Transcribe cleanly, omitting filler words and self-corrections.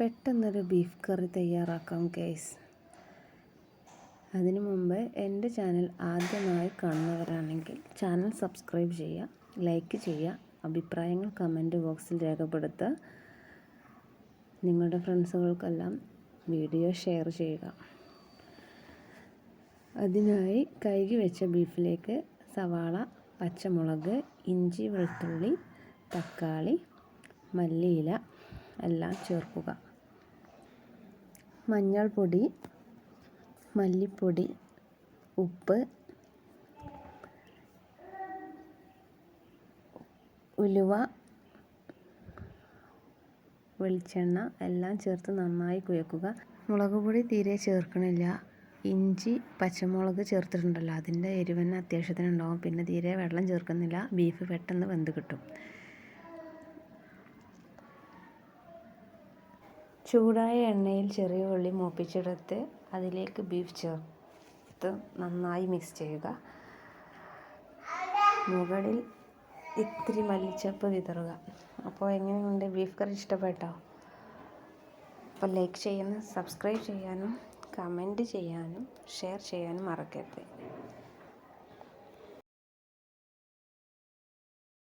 പെട്ടെന്നൊരു ബീഫ് കറി തയ്യാറാക്കാം ഗൈസ്. അതിനു മുമ്പ് എൻ്റെ ചാനൽ ആദ്യമായി കാണുന്നവരാണെങ്കിൽ ചാനൽ സബ്സ്ക്രൈബ് ചെയ്യുക, ലൈക്ക് ചെയ്യുക, അഭിപ്രായങ്ങൾ കമൻറ്റ് ബോക്സിൽ രേഖപ്പെടുത്തുക. നിങ്ങളുടെ ഫ്രണ്ട്സുകൾക്കെല്ലാം വീഡിയോ ഷെയർ ചെയ്യുക. അതിനായി കഴുകി വെച്ച ബീഫിലേക്ക് സവാള, പച്ചമുളക്, ഇഞ്ചി, വെളുത്തുള്ളി, തക്കാളി, മല്ലിയില എല്ലാം ചേർക്കുക. മഞ്ഞൾപ്പൊടി, മല്ലിപ്പൊടി, ഉപ്പ്, ഉലുവ, വെളിച്ചെണ്ണ എല്ലാം ചേർത്ത് നന്നായി കുഴക്കുക. മുളക് പൊടി തീരെ ചേർക്കണില്ല. ഇഞ്ചി, പച്ചമുളക് ചേർത്തിട്ടുണ്ടല്ലോ, അതിൻ്റെ എരിവെന്നെ അത്യാവശ്യത്തിനുണ്ടാവും. പിന്നെ തീരെ വെള്ളം ചേർക്കുന്നില്ല. ബീഫ് പെട്ടെന്ന് വെന്ത് കിട്ടും. ചൂടായ എണ്ണയിൽ ചെറിയ ഉള്ളി മൂപ്പിച്ചെടുത്ത് അതിലേക്ക് ബീഫ് ചേർത്ത് നന്നായി മിക്സ് ചെയ്യുക. മുകളിൽ ഇത്തിരി മല്ലിച്ചപ്പ് വിതറുക. അപ്പോൾ എങ്ങനെയുണ്ട് ബീഫ് കറി? ഇഷ്ടപ്പെട്ടോ? അപ്പോൾ ലൈക്ക് ചെയ്യാനും സബ്സ്ക്രൈബ് ചെയ്യാനും കമൻറ്റ് ചെയ്യാനും ഷെയർ ചെയ്യാനും മറക്കരുത്.